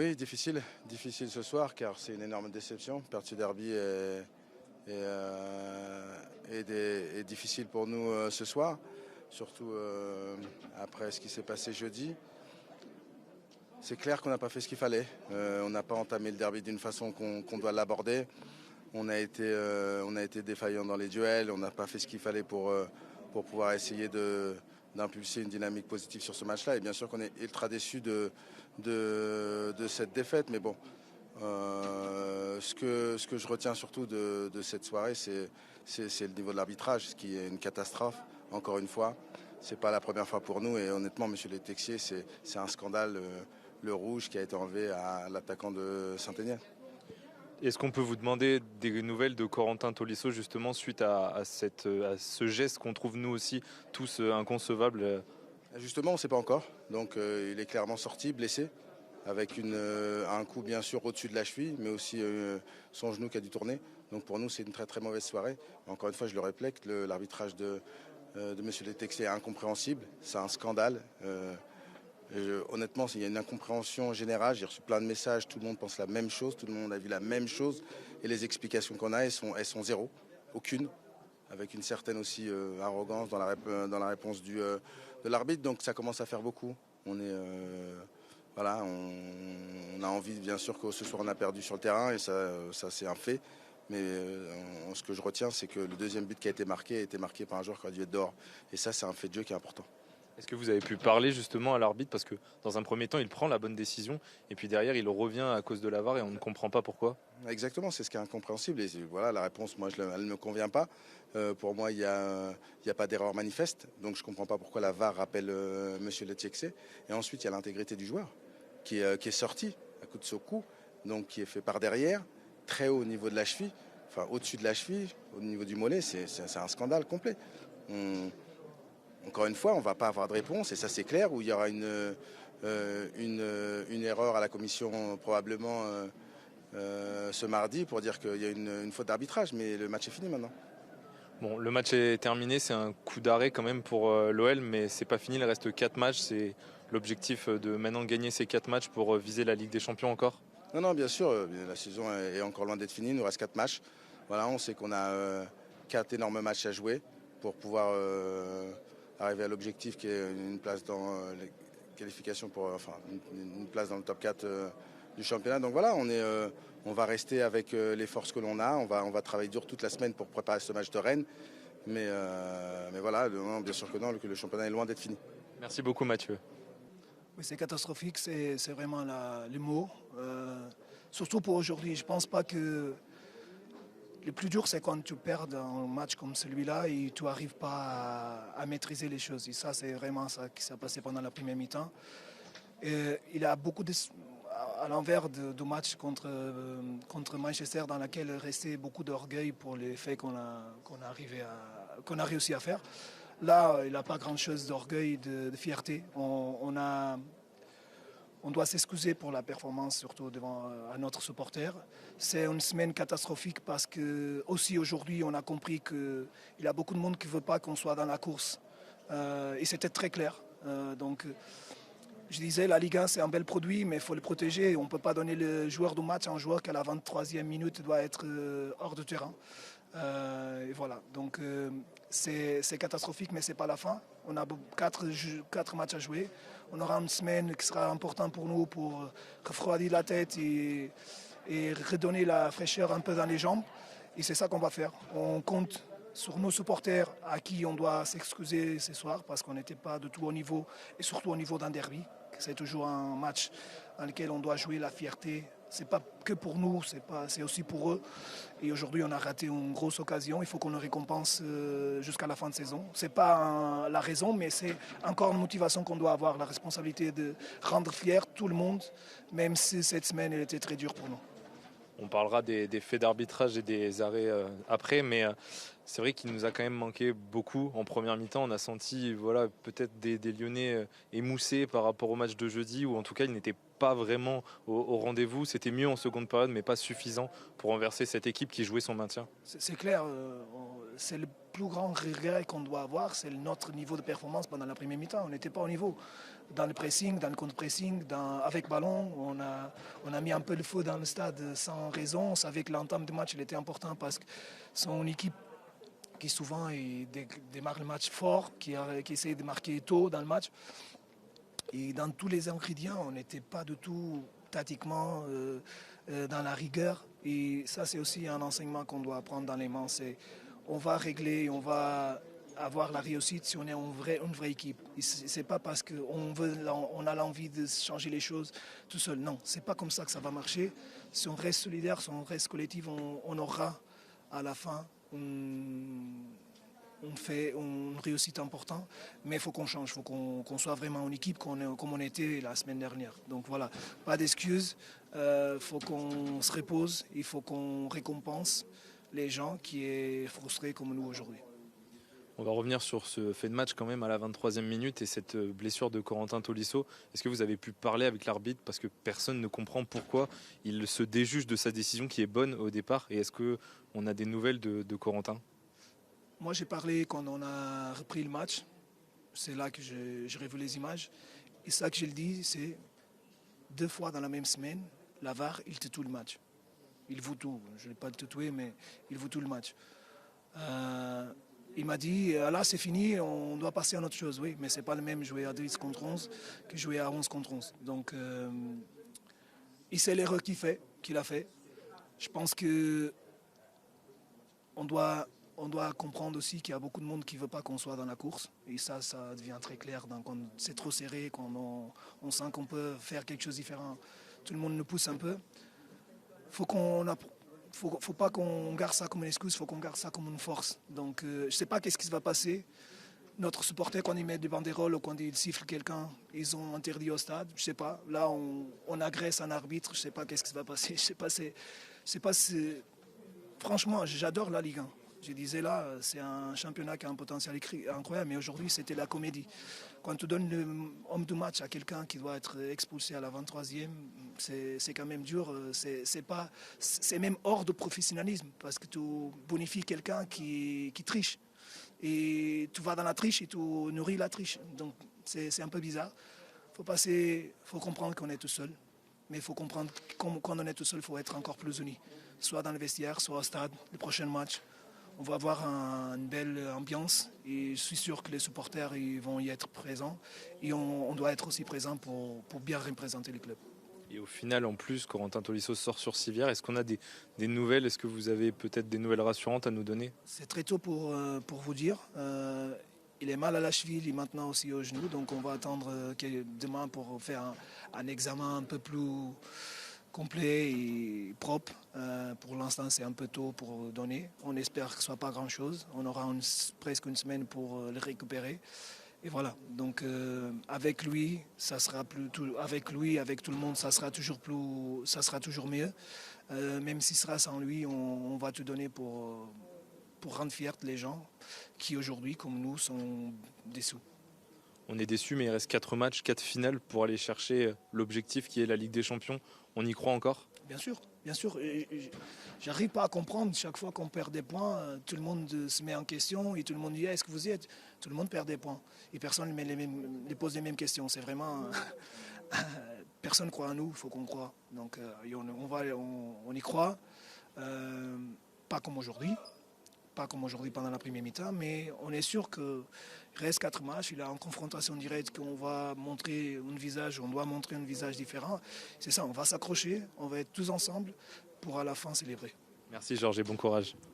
Oui, difficile ce soir car c'est une énorme déception. Perdre ce derby est difficile pour nous ce soir, surtout après ce qui s'est passé jeudi. C'est clair qu'on n'a pas fait ce qu'il fallait. On n'a pas entamé le derby d'une façon qu'on doit l'aborder. On a été défaillant dans les duels, on n'a pas fait ce qu'il fallait pour pouvoir essayer d'impulser une dynamique positive sur ce match-là. Et bien sûr qu'on est ultra déçu de cette défaite. Mais bon, ce que je retiens surtout de cette soirée, c'est le niveau de l'arbitrage, ce qui est une catastrophe, encore une fois. C'est pas la première fois pour nous et honnêtement, monsieur le Texier, c'est un scandale, le rouge qui a été enlevé à l'attaquant de Saint-Étienne. Est-ce qu'on peut vous demander des nouvelles de Corentin Tolisso justement suite à ce geste qu'on trouve nous aussi tous inconcevable? Justement, on ne sait pas encore. Donc il est clairement sorti, blessé, avec un coup bien sûr au-dessus de la cheville, mais aussi son genou qui a dû tourner. Donc pour nous, c'est une très très mauvaise soirée. Encore une fois, je le répète, l'arbitrage de M. Letexier est incompréhensible. C'est un scandale. Honnêtement, il y a une incompréhension générale. J'ai reçu plein de messages, tout le monde pense la même chose, tout le monde a vu la même chose. Et les explications qu'on a, elles sont zéro, aucune, avec une certaine aussi arrogance dans la réponse de l'arbitre. Donc ça commence à faire beaucoup. Voilà, on a envie bien sûr que ce soir on a perdu sur le terrain et ça c'est un fait. Mais ce que je retiens, c'est que le deuxième but qui a été marqué par un joueur qui a dû être dehors. Et ça, c'est un fait de jeu qui est important. Est-ce que vous avez pu parler justement à l'arbitre? Parce que dans un premier temps, il prend la bonne décision et puis derrière, il revient à cause de la VAR et on ne comprend pas pourquoi. Exactement, c'est ce qui est incompréhensible. Et voilà, la réponse, moi, elle ne me convient pas. Pour moi, il n'y a pas d'erreur manifeste. Donc, je ne comprends pas pourquoi la VAR rappelle M. Letexier. Et ensuite, il y a l'intégrité du joueur qui est sorti à coup de ce coup, donc qui est fait par derrière, très haut au niveau de la cheville, enfin au-dessus de la cheville, au niveau du mollet. C'est un scandale complet. Encore une fois, on ne va pas avoir de réponse, et ça c'est clair, où il y aura une erreur à la commission probablement ce mardi pour dire qu'il y a une faute d'arbitrage, mais le match est fini maintenant. Bon, le match est terminé, c'est un coup d'arrêt quand même pour l'OL, mais c'est pas fini, il reste 4 matchs. C'est l'objectif de maintenant gagner ces 4 matchs pour viser la Ligue des Champions encore? Non, bien sûr, la saison est encore loin d'être finie, il nous reste 4 matchs. Voilà, on sait qu'on a 4 énormes matchs à jouer pour pouvoir arriver à l'objectif qui est une place dans les qualifications une place dans le top 4 du championnat. Donc voilà, on va rester avec les forces que l'on a. On va travailler dur toute la semaine pour préparer ce match de Rennes. Mais voilà, bien sûr que non, que le championnat est loin d'être fini. Merci beaucoup Mathieu. Oui, c'est catastrophique, c'est vraiment le mot. Surtout pour aujourd'hui, je ne pense pas que le plus dur, c'est quand tu perds un match comme celui-là et tu n'arrives pas à maîtriser les choses. Et ça, c'est vraiment ça qui s'est passé pendant la première mi-temps. Il a beaucoup à l'envers du match contre Manchester, dans lequel il restait beaucoup d'orgueil pour les faits qu'on a réussi à faire. Là, il n'a pas grand-chose d'orgueil, de fierté. On doit s'excuser pour la performance, surtout devant à notre supporter. C'est une semaine catastrophique parce que aussi aujourd'hui, on a compris qu'il y a beaucoup de monde qui ne veut pas qu'on soit dans la course. Et c'était très clair. Donc, je disais, la Ligue 1, c'est un bel produit, mais il faut le protéger. On ne peut pas donner le joueur du match à un joueur qui, à la 23e minute, doit être hors de terrain. Et voilà. Donc, c'est catastrophique, mais ce n'est pas la fin. On a 4 matchs à jouer. On aura une semaine qui sera importante pour nous pour refroidir la tête et redonner la fraîcheur un peu dans les jambes. Et c'est ça qu'on va faire. On compte sur nos supporters à qui on doit s'excuser ce soir parce qu'on n'était pas de tout au niveau et surtout au niveau d'un derby. C'est toujours un match dans lequel on doit jouer la fierté. C'est pas que pour nous, c'est aussi pour eux. Et aujourd'hui, on a raté une grosse occasion. Il faut qu'on le récompense jusqu'à la fin de saison. C'est pas la raison, mais c'est encore une motivation qu'on doit avoir, la responsabilité de rendre fier tout le monde, même si cette semaine elle était très dure pour nous. On parlera des faits d'arbitrage et des arrêts après, mais c'est vrai qu'il nous a quand même manqué beaucoup en première mi-temps. On a senti peut-être des Lyonnais émoussés par rapport au match de jeudi, ou en tout cas ils n'étaient pas vraiment au rendez-vous. C'était mieux en seconde période, mais pas suffisant pour renverser cette équipe qui jouait son maintien. C'est clair, c'est le plus grand regret qu'on doit avoir, c'est notre niveau de performance pendant la première mi-temps. On n'était pas au niveau. Dans le pressing, dans le contre-pressing, avec ballon, on a mis un peu le feu dans le stade sans raison. On savait que l'entame du match il était important parce que son équipe qui souvent démarre le match fort, qui essaie de marquer tôt dans le match. Et dans tous les ingrédients, on n'était pas du tout tactiquement dans la rigueur. Et ça, c'est aussi un enseignement qu'on doit prendre dans les mains. On va régler, on va avoir la réussite si on est une vraie équipe. Ce n'est pas parce qu'on a l'envie de changer les choses tout seul. Non, ce n'est pas comme ça que ça va marcher. Si on reste solidaire, si on reste collectif, on aura à la fin une réussite importante. Mais il faut qu'on change, il faut qu'on soit vraiment une équipe comme on était la semaine dernière. Donc voilà, pas d'excuses. Il faut qu'on se repose, il faut qu'on récompense les gens qui sont frustrés comme nous aujourd'hui. On va revenir sur ce fait de match quand même à la 23e minute et cette blessure de Corentin Tolisso. Est-ce que vous avez pu parler avec l'arbitre parce que personne ne comprend pourquoi il se déjuge de sa décision qui est bonne au départ? Et est-ce qu'on a des nouvelles de Corentin? Moi j'ai parlé quand on a repris le match. C'est là que j'ai revu les images. Et ça que je le dis, c'est 2 fois dans la même semaine, la VAR, il tatoue le match. Il vaut tout. Je ne vais pas le tatouer, mais il vaut tout le match. Il m'a dit, là c'est fini, on doit passer à autre chose. Oui, mais ce n'est pas le même jouer à 10 contre 11 que jouer à 11 contre 11. Donc, il sait l'erreur qu'il a fait. Je pense qu'on doit comprendre aussi qu'il y a beaucoup de monde qui ne veut pas qu'on soit dans la course. Et ça devient très clair. Quand c'est trop serré, quand on sent qu'on peut faire quelque chose de différent, tout le monde nous pousse un peu. Faut pas qu'on garde ça comme une excuse, il faut qu'on garde ça comme une force. Donc je ne sais pas qu'est-ce qui va passer. Notre supporter, quand il met des banderoles ou quand il siffle quelqu'un, ils ont interdit au stade. Je ne sais pas. Là, on agresse un arbitre. Je ne sais pas qu'est-ce qui va passer. Franchement, j'adore la Ligue 1. Je disais là, c'est un championnat qui a un potentiel incroyable, mais aujourd'hui, c'était la comédie. Quand tu donnes l'homme du match à quelqu'un qui doit être expulsé à la 23e, c'est quand même dur. C'est même hors de professionnalisme, parce que tu bonifies quelqu'un qui triche. Et tu vas dans la triche et tu nourris la triche. Donc, c'est un peu bizarre. Faut comprendre qu'on est tout seul. Mais il faut comprendre que quand on est tout seul, il faut être encore plus unis. Soit dans le vestiaire, soit au stade, le prochain match. On va avoir une belle ambiance et je suis sûr que les supporters ils vont y être présents. Et on doit être aussi présent pour bien représenter le club. Et au final, en plus, Corentin Tolisso sort sur civière. Est-ce qu'on a des nouvelles? Est-ce que vous avez peut-être des nouvelles rassurantes à nous donner? C'est très tôt pour vous dire. Il est mal à la cheville et maintenant aussi au genou. Donc on va attendre demain pour faire un examen un peu plus complet et propre. Pour l'instant, c'est un peu tôt pour donner. On espère que ce ne soit pas grand-chose. On aura presque une semaine pour le récupérer. Et voilà. Donc avec lui, avec tout le monde, ça sera toujours mieux. Même si ce sera sans lui, on va tout donner pour rendre fiers les gens qui aujourd'hui, comme nous, sont déçus. On est déçus, mais il reste 4 matchs, 4 finales pour aller chercher l'objectif qui est la Ligue des Champions. On y croit encore? Bien sûr, bien sûr. J'arrive pas à comprendre, chaque fois qu'on perd des points, tout le monde se met en question et tout le monde dit est-ce que vous y êtes? Tout le monde perd des points. Et personne ne pose les mêmes questions. C'est vraiment... personne ne croit en nous, il faut qu'on croit. Donc on y croit. Pas comme aujourd'hui. Pas comme aujourd'hui pendant la première mi-temps, mais on est sûr qu'il reste 4 matchs. Il est en confrontation directe qu'on va montrer on doit montrer un visage différent. C'est ça, on va s'accrocher, on va être tous ensemble pour à la fin célébrer. Merci Georges et bon courage.